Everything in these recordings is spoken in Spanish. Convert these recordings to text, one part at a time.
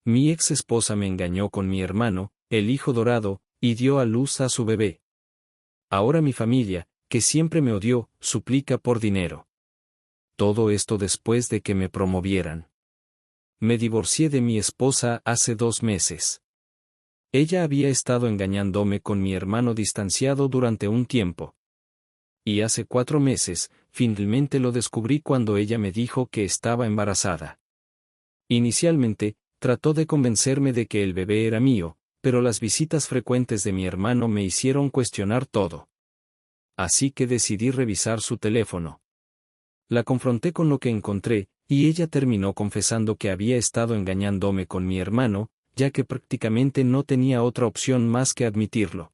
Mi ex esposa me engañó con mi hermano, el hijo dorado, y dio a luz a su bebé. Ahora mi familia, que siempre me odió, suplica por dinero. Todo esto después de que me promovieran. Me divorcié de mi esposa hace 2 meses. Ella había estado engañándome con mi hermano distanciado durante un tiempo. Y hace 4 meses, finalmente lo descubrí cuando ella me dijo que estaba embarazada. Inicialmente, trató de convencerme de que el bebé era mío, pero las visitas frecuentes de mi hermano me hicieron cuestionar todo. Así que decidí revisar su teléfono. La confronté con lo que encontré, y ella terminó confesando que había estado engañándome con mi hermano, ya que prácticamente no tenía otra opción más que admitirlo.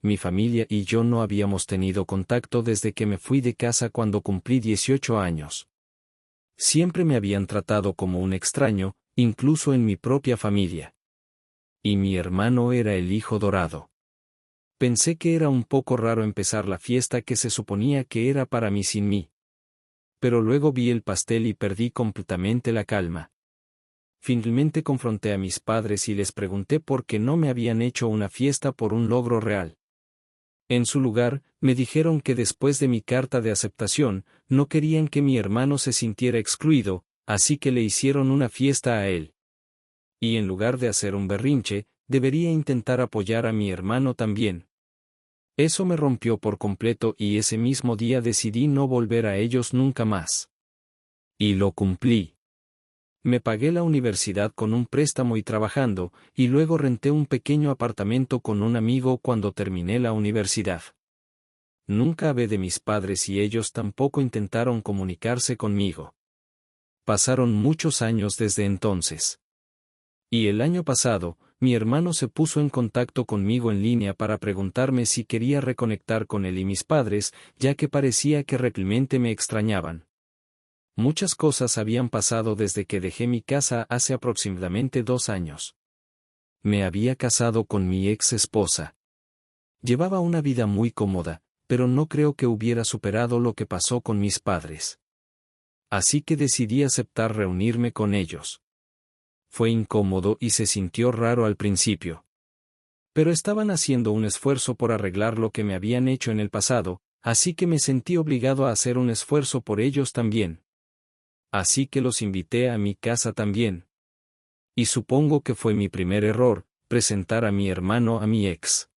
Mi familia y yo no habíamos tenido contacto desde que me fui de casa cuando cumplí 18 años. Siempre me habían tratado como un extraño, incluso en mi propia familia. Y mi hermano era el hijo dorado. Pensé que era un poco raro empezar la fiesta que se suponía que era para mí sin mí. Pero luego vi el pastel y perdí completamente la calma. Finalmente confronté a mis padres y les pregunté por qué no me habían hecho una fiesta por un logro real. En su lugar, me dijeron que después de mi carta de aceptación, no querían que mi hermano se sintiera excluido, así que le hicieron una fiesta a él. Y en lugar de hacer un berrinche, debería intentar apoyar a mi hermano también. Eso me rompió por completo y ese mismo día decidí no volver a ellos nunca más. Y lo cumplí. Me pagué la universidad con un préstamo y trabajando, y luego renté un pequeño apartamento con un amigo cuando terminé la universidad. Nunca hablé de mis padres y ellos tampoco intentaron comunicarse conmigo. Pasaron muchos años desde entonces. Y el año pasado, mi hermano se puso en contacto conmigo en línea para preguntarme si quería reconectar con él y mis padres, ya que parecía que realmente me extrañaban. Muchas cosas habían pasado desde que dejé mi casa hace aproximadamente 2 años. Me había casado con mi ex esposa. Llevaba una vida muy cómoda, pero no creo que hubiera superado lo que pasó con mis padres. Así que decidí aceptar reunirme con ellos. Fue incómodo y se sintió raro al principio. Pero estaban haciendo un esfuerzo por arreglar lo que me habían hecho en el pasado, así que me sentí obligado a hacer un esfuerzo por ellos también. Así que los invité a mi casa también. Y supongo que fue mi primer error, presentar a mi hermano a mi ex.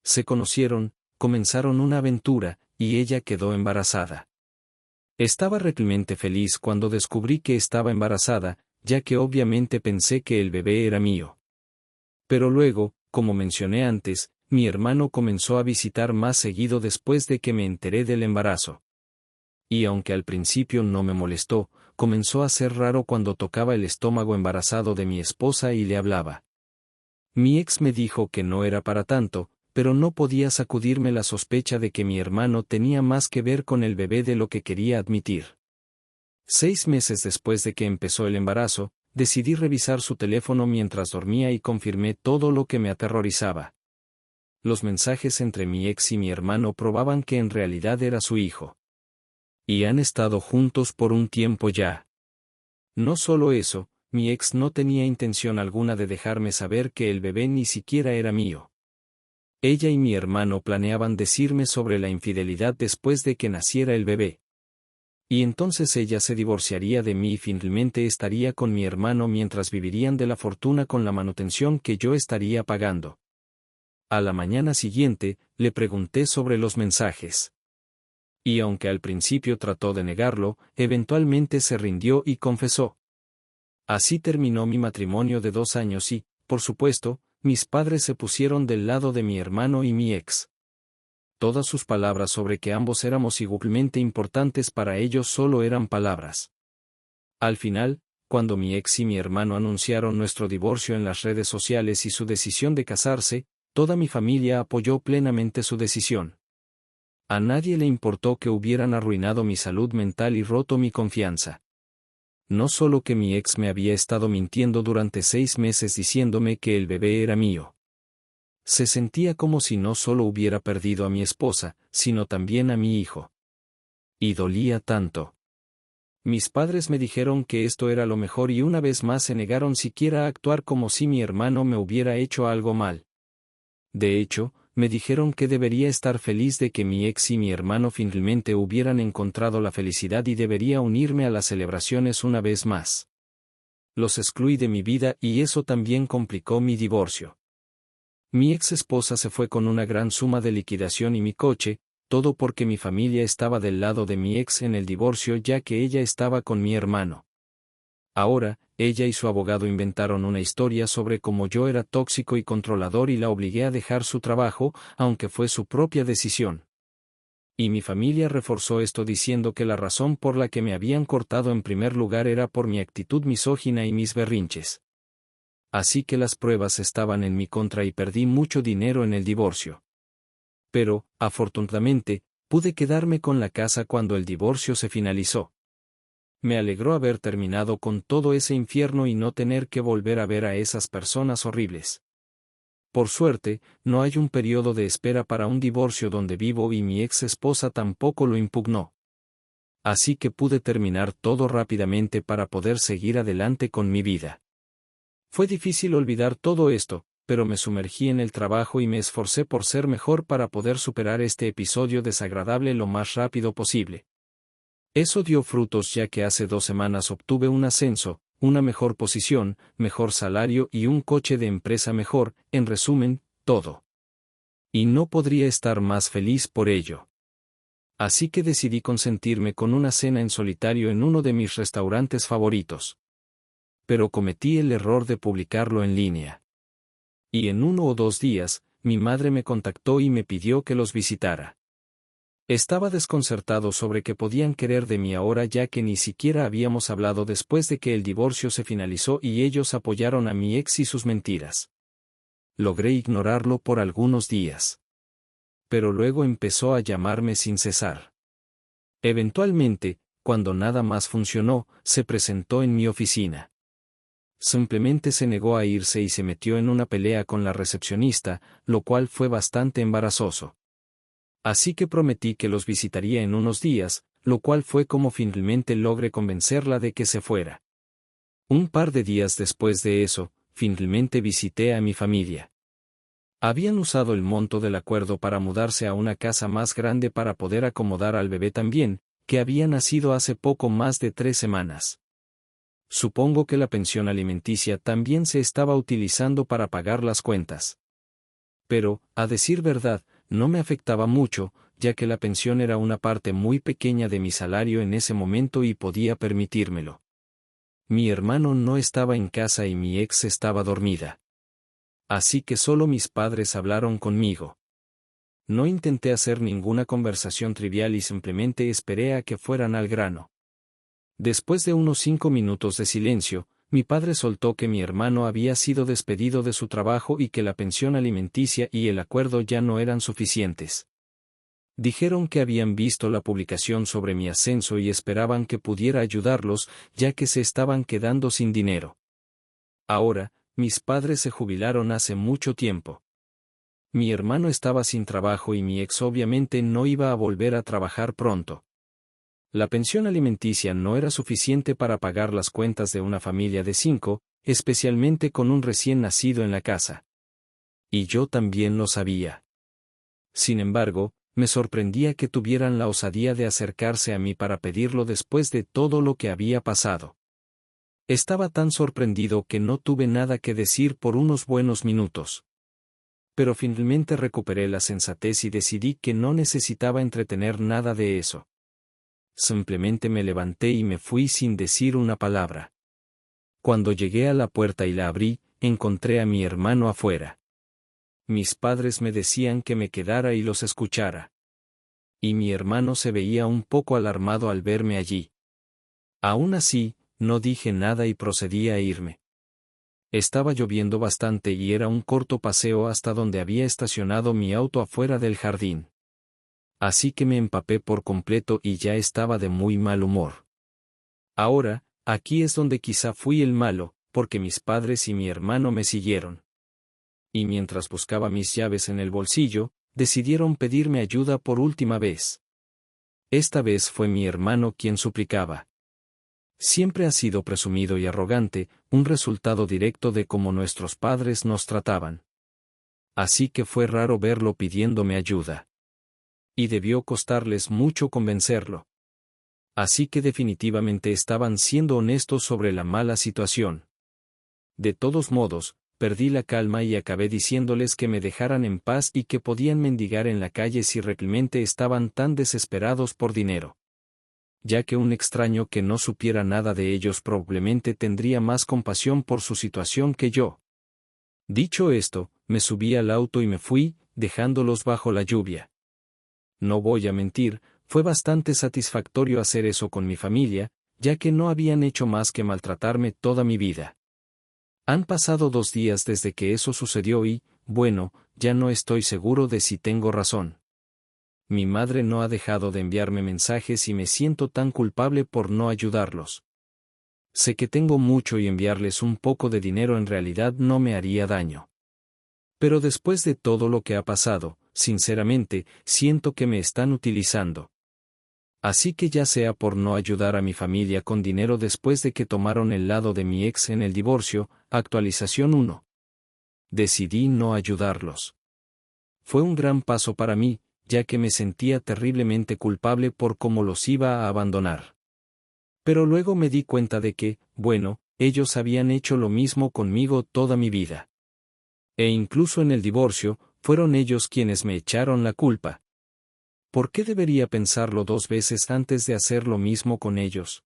Se conocieron, comenzaron una aventura, y ella quedó embarazada. Estaba realmente feliz cuando descubrí que estaba embarazada, ya que obviamente pensé que el bebé era mío. Pero luego, como mencioné antes, mi hermano comenzó a visitar más seguido después de que me enteré del embarazo. Y aunque al principio no me molestó, comenzó a ser raro cuando tocaba el estómago embarazado de mi esposa y le hablaba. Mi ex me dijo que no era para tanto, pero no podía sacudirme la sospecha de que mi hermano tenía más que ver con el bebé de lo que quería admitir. 6 meses después de que empezó el embarazo, decidí revisar su teléfono mientras dormía y confirmé todo lo que me aterrorizaba. Los mensajes entre mi ex y mi hermano probaban que en realidad era su hijo. Y han estado juntos por un tiempo ya. No solo eso, mi ex no tenía intención alguna de dejarme saber que el bebé ni siquiera era mío. Ella y mi hermano planeaban decirme sobre la infidelidad después de que naciera el bebé. Y entonces ella se divorciaría de mí y finalmente estaría con mi hermano mientras vivirían de la fortuna con la manutención que yo estaría pagando. A la mañana siguiente, le pregunté sobre los mensajes. Y aunque al principio trató de negarlo, eventualmente se rindió y confesó. Así terminó mi matrimonio de 2 años y, por supuesto, mis padres se pusieron del lado de mi hermano y mi ex. Todas sus palabras sobre que ambos éramos igualmente importantes para ellos solo eran palabras. Al final, cuando mi ex y mi hermano anunciaron nuestro divorcio en las redes sociales y su decisión de casarse, toda mi familia apoyó plenamente su decisión. A nadie le importó que hubieran arruinado mi salud mental y roto mi confianza. No solo que mi ex me había estado mintiendo durante 6 meses diciéndome que el bebé era mío. Se sentía como si no solo hubiera perdido a mi esposa, sino también a mi hijo. Y dolía tanto. Mis padres me dijeron que esto era lo mejor y una vez más se negaron siquiera a actuar como si mi hermano me hubiera hecho algo mal. De hecho, me dijeron que debería estar feliz de que mi ex y mi hermano finalmente hubieran encontrado la felicidad y debería unirme a las celebraciones una vez más. Los excluí de mi vida y eso también complicó mi divorcio. Mi ex esposa se fue con una gran suma de liquidación y mi coche, todo porque mi familia estaba del lado de mi ex en el divorcio ya que ella estaba con mi hermano. Ahora, ella y su abogado inventaron una historia sobre cómo yo era tóxico y controlador y la obligué a dejar su trabajo, aunque fue su propia decisión. Y mi familia reforzó esto diciendo que la razón por la que me habían cortado en primer lugar era por mi actitud misógina y mis berrinches. Así que las pruebas estaban en mi contra y perdí mucho dinero en el divorcio. Pero, afortunadamente, pude quedarme con la casa cuando el divorcio se finalizó. Me alegró haber terminado con todo ese infierno y no tener que volver a ver a esas personas horribles. Por suerte, no hay un periodo de espera para un divorcio donde vivo y mi ex esposa tampoco lo impugnó. Así que pude terminar todo rápidamente para poder seguir adelante con mi vida. Fue difícil olvidar todo esto, pero me sumergí en el trabajo y me esforcé por ser mejor para poder superar este episodio desagradable lo más rápido posible. Eso dio frutos ya que hace 2 semanas obtuve un ascenso, una mejor posición, mejor salario y un coche de empresa mejor, en resumen, todo. Y no podría estar más feliz por ello. Así que decidí consentirme con una cena en solitario en uno de mis restaurantes favoritos. Pero cometí el error de publicarlo en línea. Y en 1 o 2 días, mi madre me contactó y me pidió que los visitara. Estaba desconcertado sobre qué podían querer de mí ahora ya que ni siquiera habíamos hablado después de que el divorcio se finalizó y ellos apoyaron a mi ex y sus mentiras. Logré ignorarlo por algunos días. Pero luego empezó a llamarme sin cesar. Eventualmente, cuando nada más funcionó, se presentó en mi oficina. Simplemente se negó a irse y se metió en una pelea con la recepcionista, lo cual fue bastante embarazoso. Así que prometí que los visitaría en unos días, lo cual fue como finalmente logré convencerla de que se fuera. Un par de días después de eso, finalmente visité a mi familia. Habían usado el monto del acuerdo para mudarse a una casa más grande para poder acomodar al bebé también, que había nacido hace poco más de 3 semanas. Supongo que la pensión alimenticia también se estaba utilizando para pagar las cuentas. Pero, a decir verdad, no me afectaba mucho, ya que la pensión era una parte muy pequeña de mi salario en ese momento y podía permitírmelo. Mi hermano no estaba en casa y mi ex estaba dormida. Así que solo mis padres hablaron conmigo. No intenté hacer ninguna conversación trivial y simplemente esperé a que fueran al grano. Después de unos 5 minutos de silencio, mi padre soltó que mi hermano había sido despedido de su trabajo y que la pensión alimenticia y el acuerdo ya no eran suficientes. Dijeron que habían visto la publicación sobre mi ascenso y esperaban que pudiera ayudarlos, ya que se estaban quedando sin dinero. Ahora, mis padres se jubilaron hace mucho tiempo. Mi hermano estaba sin trabajo y mi ex obviamente no iba a volver a trabajar pronto. La pensión alimenticia no era suficiente para pagar las cuentas de una familia de 5, especialmente con un recién nacido en la casa. Y yo también lo sabía. Sin embargo, me sorprendía que tuvieran la osadía de acercarse a mí para pedirlo después de todo lo que había pasado. Estaba tan sorprendido que no tuve nada que decir por unos buenos minutos. Pero finalmente recuperé la sensatez y decidí que no necesitaba entretener nada de eso. Simplemente me levanté y me fui sin decir una palabra. Cuando llegué a la puerta y la abrí, encontré a mi hermano afuera. Mis padres me decían que me quedara y los escuchara. Y mi hermano se veía un poco alarmado al verme allí. Aún así, no dije nada y procedí a irme. Estaba lloviendo bastante y era un corto paseo hasta donde había estacionado mi auto afuera del jardín. Así que me empapé por completo y ya estaba de muy mal humor. Ahora, aquí es donde quizá fui el malo, porque mis padres y mi hermano me siguieron. Y mientras buscaba mis llaves en el bolsillo, decidieron pedirme ayuda por última vez. Esta vez fue mi hermano quien suplicaba. Siempre ha sido presumido y arrogante, un resultado directo de cómo nuestros padres nos trataban. Así que fue raro verlo pidiéndome ayuda. Y debió costarles mucho convencerlo. Así que definitivamente estaban siendo honestos sobre la mala situación. De todos modos, perdí la calma y acabé diciéndoles que me dejaran en paz y que podían mendigar en la calle si realmente estaban tan desesperados por dinero. Ya que un extraño que no supiera nada de ellos probablemente tendría más compasión por su situación que yo. Dicho esto, me subí al auto y me fui, dejándolos bajo la lluvia. No voy a mentir, fue bastante satisfactorio hacer eso con mi familia, ya que no habían hecho más que maltratarme toda mi vida. Han pasado 2 días desde que eso sucedió y, bueno, ya no estoy seguro de si tengo razón. Mi madre no ha dejado de enviarme mensajes y me siento tan culpable por no ayudarlos. Sé que tengo mucho y enviarles un poco de dinero en realidad no me haría daño. Pero después de todo lo que ha pasado, sinceramente, siento que me están utilizando. Así que ya sea por no ayudar a mi familia con dinero después de que tomaron el lado de mi ex en el divorcio, actualización 1. Decidí no ayudarlos. Fue un gran paso para mí, ya que me sentía terriblemente culpable por cómo los iba a abandonar. Pero luego me di cuenta de que, bueno, ellos habían hecho lo mismo conmigo toda mi vida. E incluso en el divorcio, fueron ellos quienes me echaron la culpa. ¿Por qué debería pensarlo 2 veces antes de hacer lo mismo con ellos?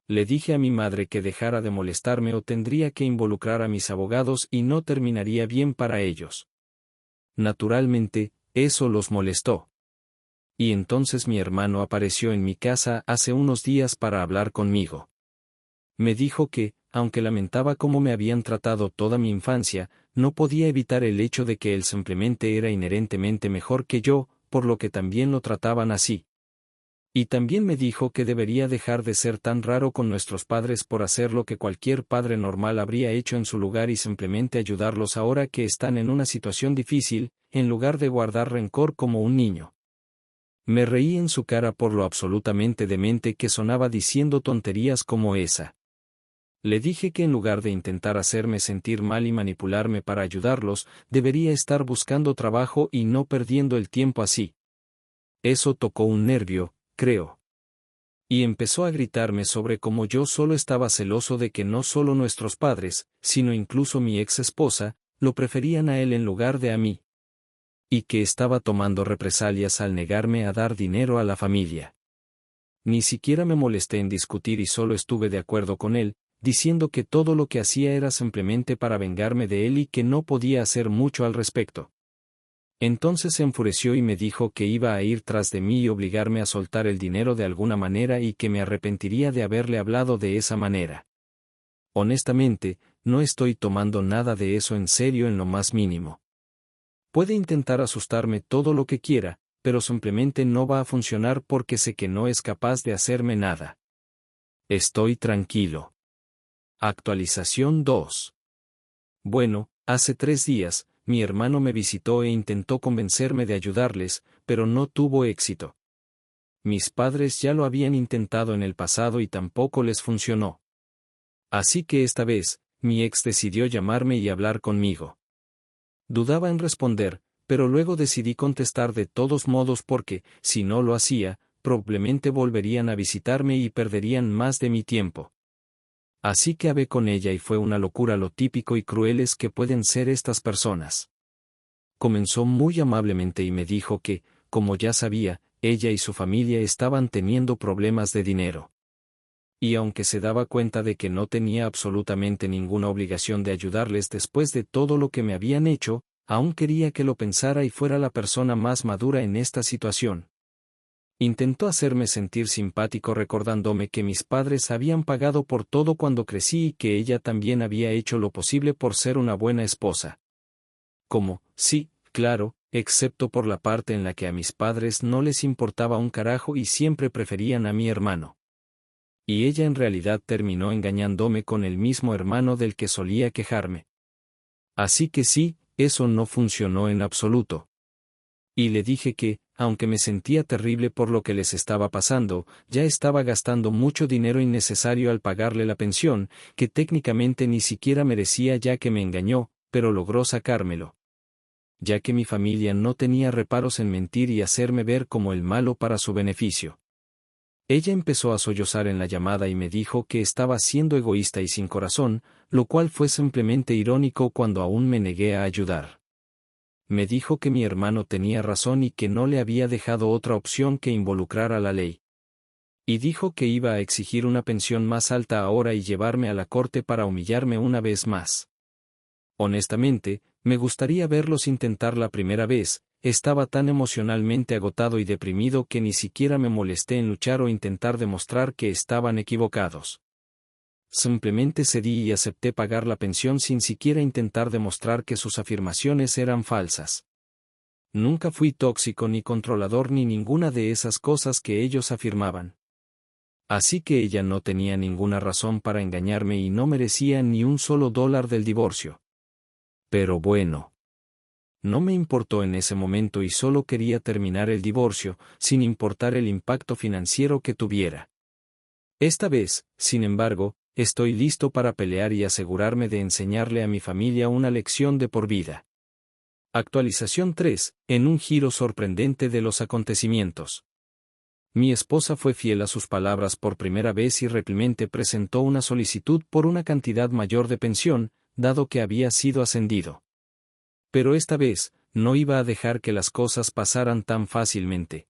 Le dije a mi madre que dejara de molestarme o tendría que involucrar a mis abogados y no terminaría bien para ellos. Naturalmente, eso los molestó. Y entonces mi hermano apareció en mi casa hace unos días para hablar conmigo. Me dijo que, aunque lamentaba cómo me habían tratado toda mi infancia, no podía evitar el hecho de que él simplemente era inherentemente mejor que yo, por lo que también lo trataban así. Y también me dijo que debería dejar de ser tan raro con nuestros padres por hacer lo que cualquier padre normal habría hecho en su lugar y simplemente ayudarlos ahora que están en una situación difícil, en lugar de guardar rencor como un niño. Me reí en su cara por lo absolutamente demente que sonaba diciendo tonterías como esa. Le dije que en lugar de intentar hacerme sentir mal y manipularme para ayudarlos, debería estar buscando trabajo y no perdiendo el tiempo así. Eso tocó un nervio, creo. Y empezó a gritarme sobre cómo yo solo estaba celoso de que no solo nuestros padres, sino incluso mi ex esposa, lo preferían a él en lugar de a mí. Y que estaba tomando represalias al negarme a dar dinero a la familia. Ni siquiera me molesté en discutir y solo estuve de acuerdo con él, diciendo que todo lo que hacía era simplemente para vengarme de él y que no podía hacer mucho al respecto. Entonces se enfureció y me dijo que iba a ir tras de mí y obligarme a soltar el dinero de alguna manera y que me arrepentiría de haberle hablado de esa manera. Honestamente, no estoy tomando nada de eso en serio en lo más mínimo. Puede intentar asustarme todo lo que quiera, pero simplemente no va a funcionar porque sé que no es capaz de hacerme nada. Estoy tranquilo. Actualización 2. Bueno, hace 3 días, mi hermano me visitó e intentó convencerme de ayudarles, pero no tuvo éxito. Mis padres ya lo habían intentado en el pasado y tampoco les funcionó. Así que esta vez, mi ex decidió llamarme y hablar conmigo. Dudaba en responder, pero luego decidí contestar de todos modos porque, si no lo hacía, probablemente volverían a visitarme y perderían más de mi tiempo. Así que hablé con ella y fue una locura lo típico y crueles que pueden ser estas personas. Comenzó muy amablemente y me dijo que, como ya sabía, ella y su familia estaban teniendo problemas de dinero. Y aunque se daba cuenta de que no tenía absolutamente ninguna obligación de ayudarles después de todo lo que me habían hecho, aún quería que lo pensara y fuera la persona más madura en esta situación. Intentó hacerme sentir simpático recordándome que mis padres habían pagado por todo cuando crecí y que ella también había hecho lo posible por ser una buena esposa. Como, sí, claro, excepto por la parte en la que a mis padres no les importaba un carajo y siempre preferían a mi hermano. Y ella en realidad terminó engañándome con el mismo hermano del que solía quejarme. Así que sí, eso no funcionó en absoluto. Y le dije que, aunque me sentía terrible por lo que les estaba pasando, ya estaba gastando mucho dinero innecesario al pagarle la pensión, que técnicamente ni siquiera merecía ya que me engañó, pero logró sacármelo. Ya que mi familia no tenía reparos en mentir y hacerme ver como el malo para su beneficio. Ella empezó a sollozar en la llamada y me dijo que estaba siendo egoísta y sin corazón, lo cual fue simplemente irónico cuando aún me negué a ayudar. Me dijo que mi hermano tenía razón y que no le había dejado otra opción que involucrar a la ley. Y dijo que iba a exigir una pensión más alta ahora y llevarme a la corte para humillarme una vez más. Honestamente, me gustaría verlos intentar la primera vez. Estaba tan emocionalmente agotado y deprimido que ni siquiera me molesté en luchar o intentar demostrar que estaban equivocados. Simplemente cedí y acepté pagar la pensión sin siquiera intentar demostrar que sus afirmaciones eran falsas. Nunca fui tóxico ni controlador ni ninguna de esas cosas que ellos afirmaban. Así que ella no tenía ninguna razón para engañarme y no merecía ni un solo dólar del divorcio. Pero bueno. No me importó en ese momento y solo quería terminar el divorcio, sin importar el impacto financiero que tuviera. Esta vez, sin embargo, estoy listo para pelear y asegurarme de enseñarle a mi familia una lección de por vida. Actualización 3, en un giro sorprendente de los acontecimientos. Mi esposa fue fiel a sus palabras por primera vez y rápidamente presentó una solicitud por una cantidad mayor de pensión, dado que había sido ascendido. Pero esta vez, no iba a dejar que las cosas pasaran tan fácilmente.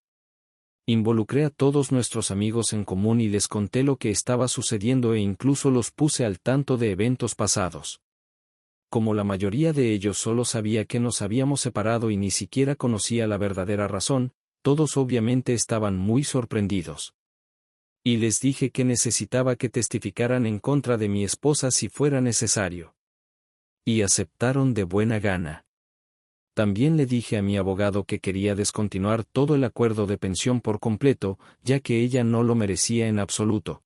Involucré a todos nuestros amigos en común y les conté lo que estaba sucediendo e incluso los puse al tanto de eventos pasados. Como la mayoría de ellos solo sabía que nos habíamos separado y ni siquiera conocía la verdadera razón, todos obviamente estaban muy sorprendidos. Y les dije que necesitaba que testificaran en contra de mi esposa si fuera necesario. Y aceptaron de buena gana. También le dije a mi abogado que quería descontinuar todo el acuerdo de pensión por completo, ya que ella no lo merecía en absoluto.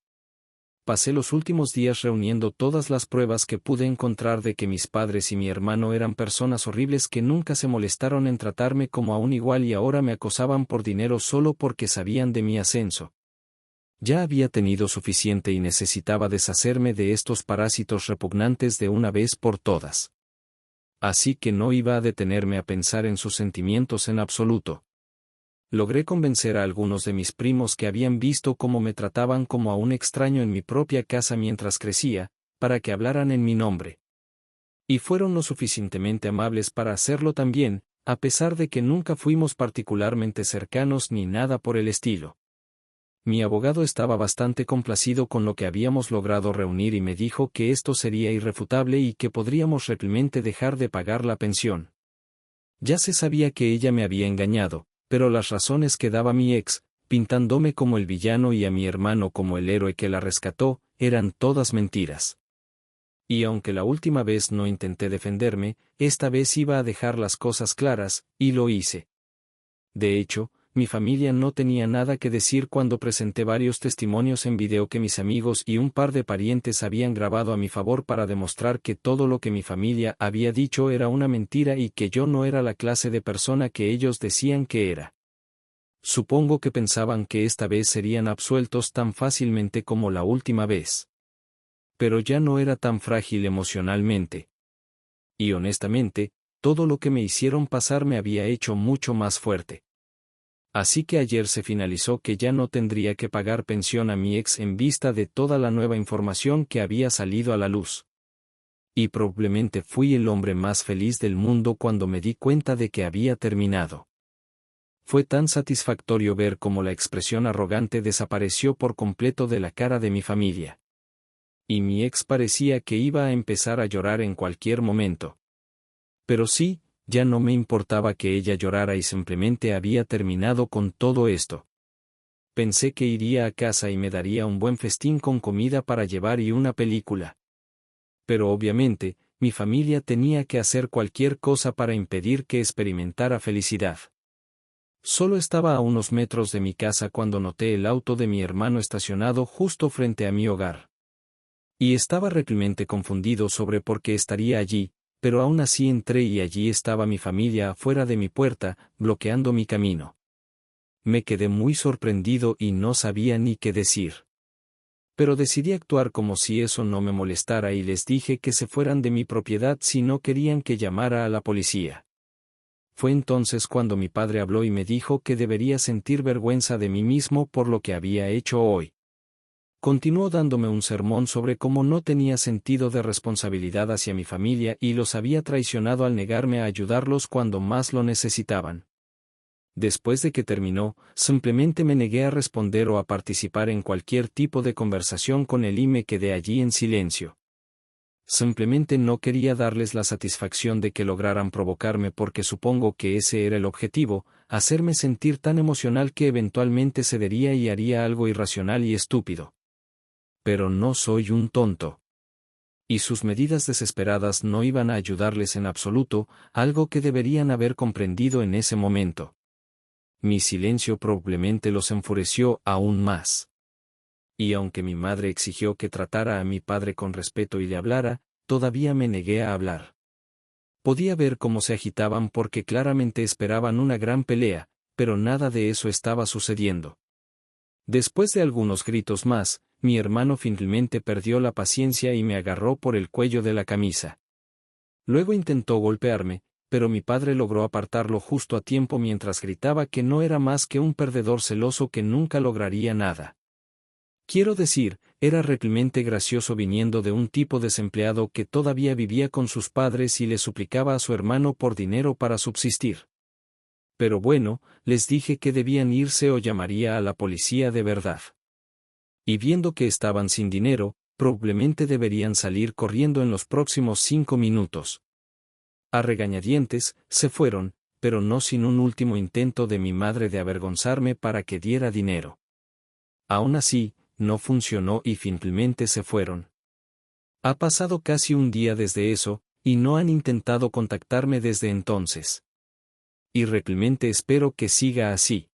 Pasé los últimos días reuniendo todas las pruebas que pude encontrar de que mis padres y mi hermano eran personas horribles que nunca se molestaron en tratarme como a un igual y ahora me acosaban por dinero solo porque sabían de mi ascenso. Ya había tenido suficiente y necesitaba deshacerme de estos parásitos repugnantes de una vez por todas. Así que no iba a detenerme a pensar en sus sentimientos en absoluto. Logré convencer a algunos de mis primos que habían visto cómo me trataban como a un extraño en mi propia casa mientras crecía, para que hablaran en mi nombre. Y fueron lo suficientemente amables para hacerlo también, a pesar de que nunca fuimos particularmente cercanos ni nada por el estilo. Mi abogado estaba bastante complacido con lo que habíamos logrado reunir y me dijo que esto sería irrefutable y que podríamos rápidamente dejar de pagar la pensión. Ya se sabía que ella me había engañado, pero las razones que daba mi ex, pintándome como el villano y a mi hermano como el héroe que la rescató, eran todas mentiras. Y aunque la última vez no intenté defenderme, esta vez iba a dejar las cosas claras, y lo hice. De hecho, mi familia no tenía nada que decir cuando presenté varios testimonios en video que mis amigos y un par de parientes habían grabado a mi favor para demostrar que todo lo que mi familia había dicho era una mentira y que yo no era la clase de persona que ellos decían que era. Supongo que pensaban que esta vez serían absueltos tan fácilmente como la última vez. Pero ya no era tan frágil emocionalmente. Y honestamente, todo lo que me hicieron pasar me había hecho mucho más fuerte. Así que ayer se finalizó que ya no tendría que pagar pensión a mi ex en vista de toda la nueva información que había salido a la luz. Y probablemente fui el hombre más feliz del mundo cuando me di cuenta de que había terminado. Fue tan satisfactorio ver cómo la expresión arrogante desapareció por completo de la cara de mi familia. Y mi ex parecía que iba a empezar a llorar en cualquier momento. Pero sí, ya no me importaba que ella llorara y simplemente había terminado con todo esto. Pensé que iría a casa y me daría un buen festín con comida para llevar y una película. Pero obviamente, mi familia tenía que hacer cualquier cosa para impedir que experimentara felicidad. Solo estaba a unos metros de mi casa cuando noté el auto de mi hermano estacionado justo frente a mi hogar. Y estaba realmente confundido sobre por qué estaría allí, pero aún así entré y allí estaba mi familia afuera de mi puerta, bloqueando mi camino. me quedé muy sorprendido y no sabía ni qué decir. Pero decidí actuar como si eso no me molestara y les dije que se fueran de mi propiedad si no querían que llamara a la policía. Fue entonces cuando mi padre habló y me dijo que debería sentir vergüenza de mí mismo por lo que había hecho hoy. Continuó dándome un sermón sobre cómo no tenía sentido de responsabilidad hacia mi familia y los había traicionado al negarme a ayudarlos cuando más lo necesitaban. Después de que terminó, simplemente me negué a responder o a participar en cualquier tipo de conversación con él y me quedé allí en silencio. Simplemente no quería darles la satisfacción de que lograran provocarme porque supongo que ese era el objetivo, hacerme sentir tan emocional que eventualmente cedería y haría algo irracional y estúpido. Pero no soy un tonto. Y sus medidas desesperadas no iban a ayudarles en absoluto, algo que deberían haber comprendido en ese momento. Mi silencio probablemente los enfureció aún más. Y aunque mi madre exigió que tratara a mi padre con respeto y le hablara, todavía me negué a hablar. Podía ver cómo se agitaban porque claramente esperaban una gran pelea, pero nada de eso estaba sucediendo. Después de algunos gritos más, mi hermano finalmente perdió la paciencia y me agarró por el cuello de la camisa. Luego intentó golpearme, pero mi padre logró apartarlo justo a tiempo mientras gritaba que no era más que un perdedor celoso que nunca lograría nada. Quiero decir, era realmente gracioso viniendo de un tipo desempleado que todavía vivía con sus padres y le suplicaba a su hermano por dinero para subsistir. Pero bueno, les dije que debían irse o llamaría a la policía de verdad. Y viendo que estaban sin dinero, probablemente deberían salir corriendo en los próximos 5 minutos. A regañadientes, se fueron, pero no sin un último intento de mi madre de avergonzarme para que diera dinero. Aún así, no funcionó y finalmente se fueron. Ha pasado casi un día desde eso, y no han intentado contactarme desde entonces. Y realmente espero que siga así.